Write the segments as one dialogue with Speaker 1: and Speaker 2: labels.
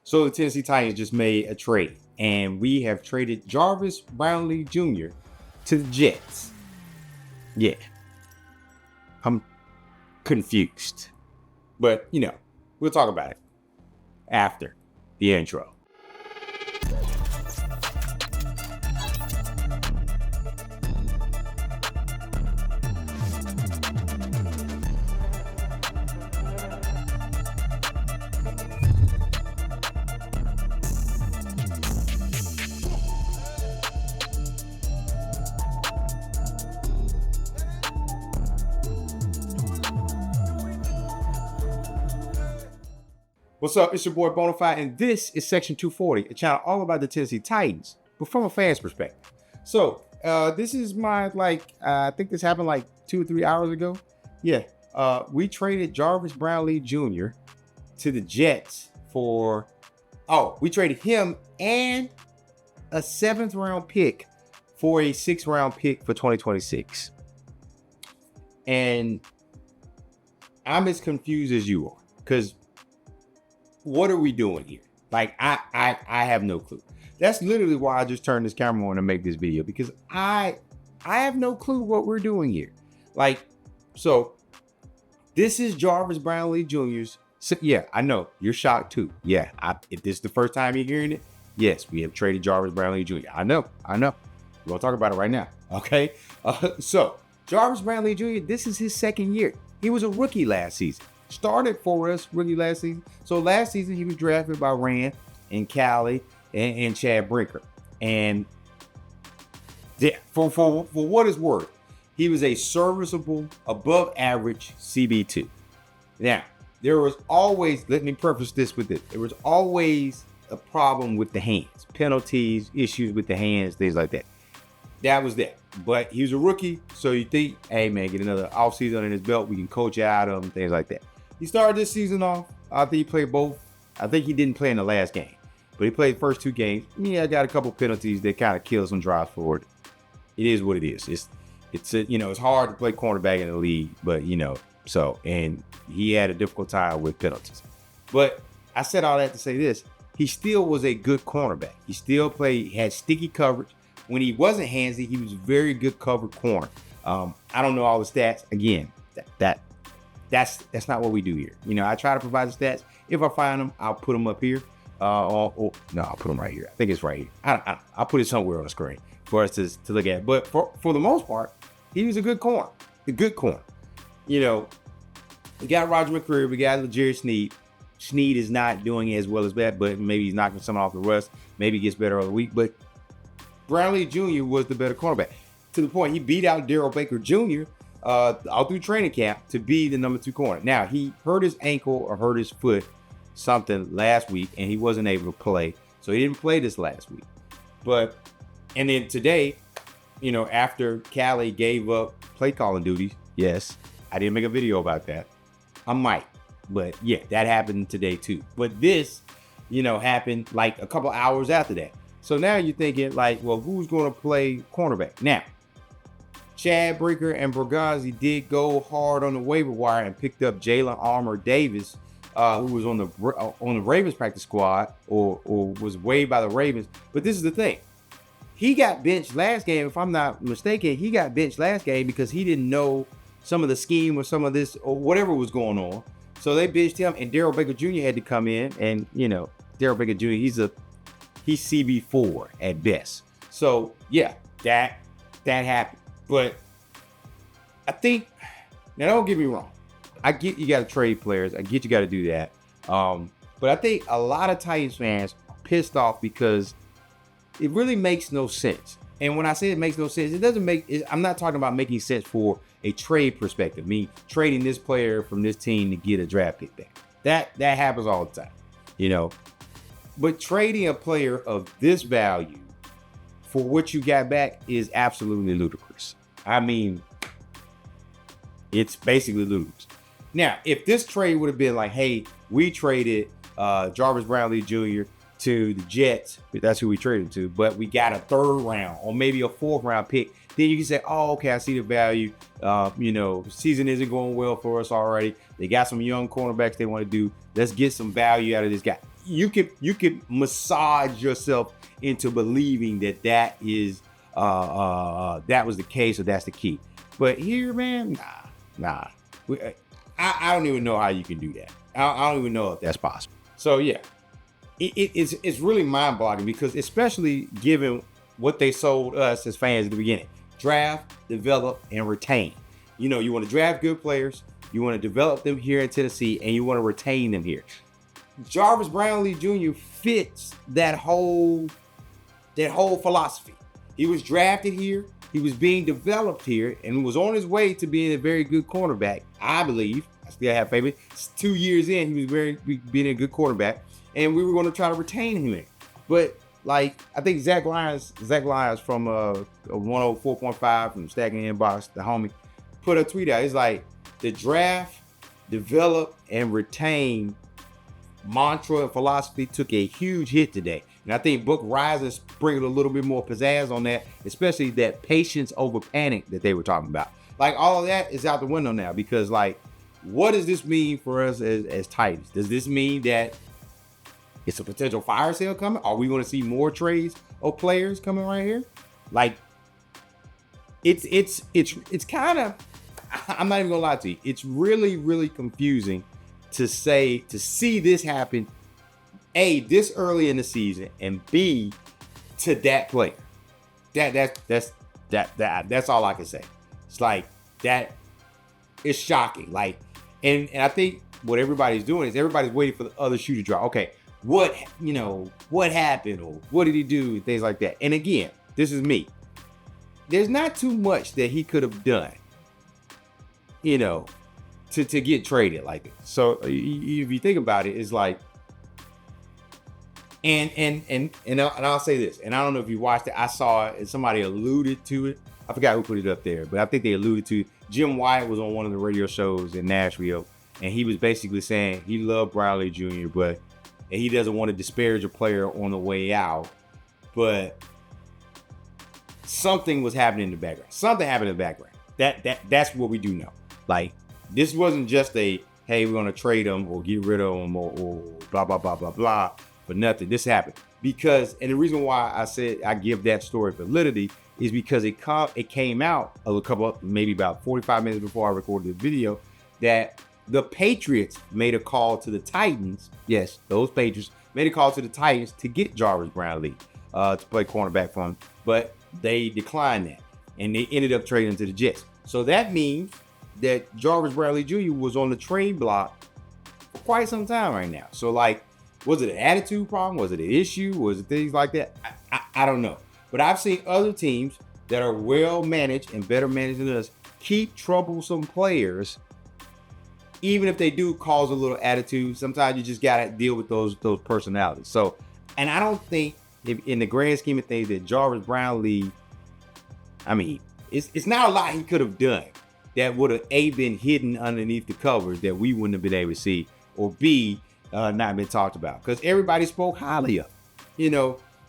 Speaker 1: So the Tennessee Titans just made a trade, and we have traded Jarvis Brownlee Jr. to the Jets. Yeah. I'm confused. But, we'll talk about it after the intro. What's up? It's your boy Bonafide, and this is Section 240, a channel all about the Tennessee Titans, but from a fan's perspective. So, this is my, I think this happened like 2 or 3 hours ago. Yeah, we traded Jarvis Brownlee Jr. to the Jets we traded him and a 7th round pick for a 6th round pick for 2026. And I'm as confused as you are, because what are we doing here? I have no clue. That's literally why I just turned this camera on to make this video, because I have no clue what we're doing here. So this is Jarvis Brownlee Jr.'s. So, yeah, I know you're shocked too. Yeah, if this is the first time you're hearing it, yes, we have traded Jarvis Brownlee Jr. I know. We're gonna talk about it right now. Okay. So Jarvis Brownlee Jr., this is his 2nd year. He was a rookie last season. Started for us rookie last season. So last season he was drafted by Rand and Callie and Chad Brinker. And yeah, for what it's worth, he was a serviceable, above average CB2. Now, there was always, let me preface this with this, there was always a problem with the hands, penalties, issues with the hands, things like that. That was that. But he was a rookie, so you think, hey man, get another offseason under his belt, we can coach out of him, things like that. He started this season off. I think he played both. I think he didn't play in the last game, but he played the first 2 games. Yeah, I got a couple penalties that kind of killed some drives forward. It is what it is. It's hard to play cornerback in the league, but and he had a difficult time with penalties. But I said all that to say this: he still was a good cornerback. He still had sticky coverage. When he wasn't handsy, he was very good covered corner. I don't know all the stats. Again, that's not what we do here. I try to provide the stats. If I find them, I'll put them up here. I'll put them right here. I think it's right here. I'll put it somewhere on the screen for us to look at. But for the most part, he was a good corner. A good corner. We got Roger McCreary. We got L'Jarius Sneed. Sneed is not doing as well as that, but maybe he's knocking some off the rust. Maybe he gets better over the week. But Brownlee Jr. was the better cornerback, to the point he beat out Daryl Baker Jr. All through training camp to be the number 2 corner. Now, he hurt his ankle or hurt his foot something last week, and he wasn't able to play. So he didn't play this last week. And then today, after Callie gave up play calling duties, yes, I didn't make a video about that. I might, but yeah, that happened today too. But this, happened like a couple hours after that. So now you're thinking well, who's going to play cornerback? Now, Chad Brinker and Bergazzi did go hard on the waiver wire and picked up Jalen Armour Davis, who was on the Ravens practice squad or was waived by the Ravens. But this is the thing. He got benched last game. If I'm not mistaken, he got benched last game because he didn't know some of the scheme or some of this or whatever was going on. So they benched him, and Daryl Baker Jr. had to come in. And, Daryl Baker Jr., he's CB4 at best. So, yeah, that happened. But I think, now don't get me wrong, I get you got to trade players. I get you got to do that. But I think a lot of Titans fans are pissed off because it really makes no sense. And when I say it makes no sense, I'm not talking about making sense for a trade perspective. Me trading this player from this team to get a draft pick back. That happens all the time, But trading a player of this value for what you got back is absolutely ludicrous. I mean, it's basically ludicrous. Now, if this trade would have been like, hey, we traded Jarvis Brownlee Jr. to the Jets, that's who we traded to, but we got a 3rd round or maybe a 4th round pick, then you can say, oh, okay, I see the value. Season isn't going well for us already. They got some young cornerbacks they want to do. Let's get some value out of this guy. you could massage yourself into believing that is that was the case or that's the key. But here, man, nah. I don't even know how you can do that. I don't even know if that's possible. So yeah, it's really mind-boggling because especially given what they sold us as fans at the beginning: draft, develop, and retain. You know, you want to draft good players, you want to develop them here in Tennessee, and you want to retain them here. Jarvis Brownlee Jr. fits that whole philosophy. He was drafted here, he was being developed here, and was on his way to being a very good cornerback. I believe. I still have faith. 2 years in, he was being a good quarterback, and we were going to try to retain him. But like, I think Zach Lyons from 104.5 from Stacking Inbox, the homie, put a tweet out. It's like the draft, develop, and retain mantra and philosophy took a huge hit today. And I think Book Rising sprinkled a little bit more pizzazz on that, especially that patience over panic that they were talking about. Like, all of that is out the window now because, like, what does this mean for us as Titans? Does this mean that it's a potential fire sale coming? Are we going to see more trades of players coming right here? Like, it's kind of, I'm not even gonna lie to you, it's really, really confusing to see this happen, A, this early in the season, and B, to that player. That's all I can say. It's like that. It's shocking. Like, and I think what everybody's doing is everybody's waiting for the other shoe to drop. Okay, what happened, or what did he do, things like that. And again, this is me. There's not too much that he could have done, to get traded like it. So if you think about it, it's like, and I'll say this, and I don't know if you watched it. I saw it, and somebody alluded to it. I forgot who put it up there, but I think they alluded to it. Jim Wyatt was on one of the radio shows in Nashville, and he was basically saying he loved Brownlee Jr., and he doesn't want to disparage a player on the way out, but something was happening in the background. Something happened in the background. That's what we do know. Like, this wasn't just a, hey, we're gonna trade him or get rid of him or blah blah blah blah blah for nothing. This happened because, and the reason why I said I give that story validity is because it came out maybe about 45 minutes before I recorded the video, that the Patriots made a call to the Titans. Yes, those Patriots made a call to the Titans to get Jarvis Brownlee to play cornerback for him, but they declined that, and they ended up trading to the Jets. So that means that Jarvis Brownlee Jr. was on the trade block for quite some time right now. So, like, was it an attitude problem? Was it an issue? Was it things like that? I don't know. But I've seen other teams that are well managed and better managed than us keep troublesome players, even if they do cause a little attitude. Sometimes you just gotta deal with those personalities. So, and I don't think, in the grand scheme of things, that Jarvis Brownlee, I mean, it's not a lot he could have done that would have A, been hidden underneath the covers that we wouldn't have been able to see, or B, not been talked about, because everybody spoke highly of,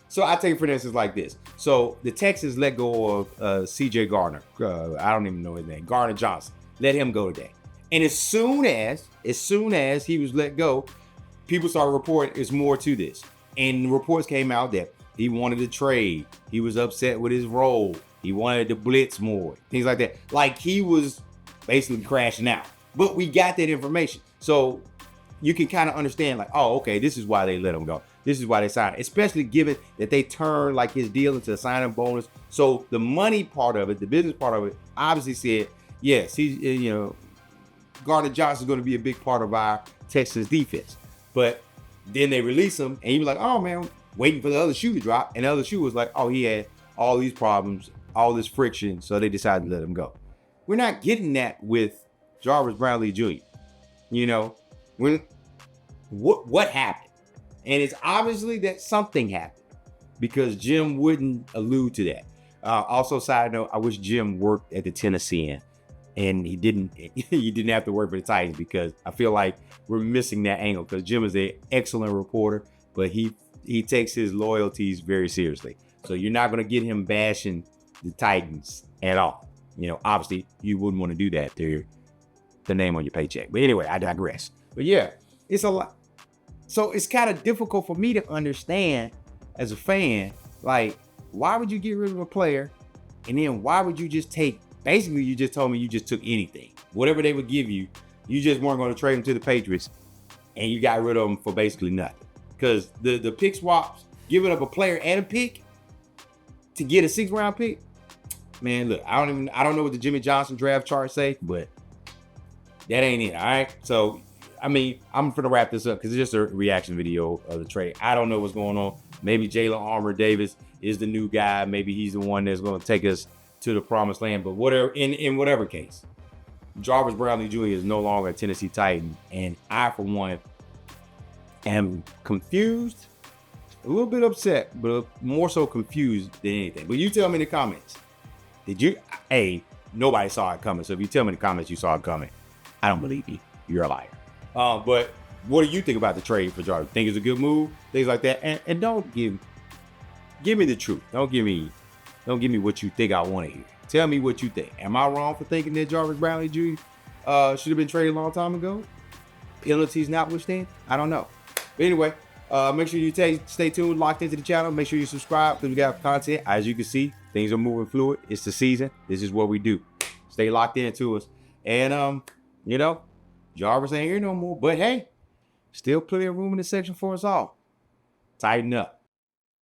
Speaker 1: So I take, for instance, like this. So the Texans let go of CJ Gardner. I don't even know his name. Gardner Johnson. Let him go today. And as soon as he was let go, people started reporting there's more to this. And reports came out that he wanted to trade. He was upset with his role. He wanted to blitz more. Things like that. Like, he was basically crashing out. But we got that information. So you can kind of understand, like, oh, okay, this is why they let him go. This is why they signed him. Especially given that they turned, like, his deal into a signing bonus. So the money part of it, the business part of it, obviously said, yes, he's, Gardner Johnson is going to be a big part of our Texans defense. But then they release him, and he was like, oh, man, waiting for the other shoe to drop. And the other shoe was like, oh, he had all these problems, all this friction, so they decided to let him go. We're not getting that with Jarvis Brownlee Jr. What happened? And it's obviously that something happened, because Jim wouldn't allude to that. Also, side note, I wish Jim worked at the Tennessean, and he didn't have to work for the Titans, because I feel like we're missing that angle, because Jim is an excellent reporter, but he takes his loyalties very seriously. So you're not going to get him bashing the Titans at all. Obviously you wouldn't want to do that. They're the name on your paycheck. But anyway, I digress. But yeah, it's a lot. So it's kind of difficult for me to understand as a fan, like, why would you get rid of a player? And then why would you just take, basically you just told me you just took anything. Whatever they would give you, you just weren't going to trade them to the Patriots, and you got rid of them for basically nothing. Because the pick swaps, giving up a player and a pick to get a 6th round pick, man, look, I don't know what the Jimmy Johnson draft chart say, but that ain't it, all right? So, I mean, I'm gonna wrap this up because it's just a reaction video of the trade. I don't know what's going on. Maybe Jalen Armour Davis is the new guy. Maybe he's the one that's going to take us to the promised land. But whatever, in whatever case, Jarvis Brownlee Jr. is no longer a Tennessee Titan, and I, for one, am confused, a little bit upset, but more so confused than anything. But you tell me in the comments, did you? Hey, nobody saw it coming. So if you tell me in the comments you saw it coming, I don't believe you. You're a liar. But what do you think about the trade for Jarvis? Think it's a good move? Things like that. And don't give me the truth. Don't give me what you think I want to hear. Tell me what you think. Am I wrong for thinking that Jarvis Brownlee Jr. Should have been traded a long time ago? Penalties notwithstanding? I don't know. But anyway, make sure you stay tuned, locked into the channel. Make sure you subscribe because we got content. As you can see, things are moving fluid. It's the season. This is what we do. Stay locked into us. And, Jarvis ain't here no more. But hey, still plenty of room in the section for us all. Tighten up.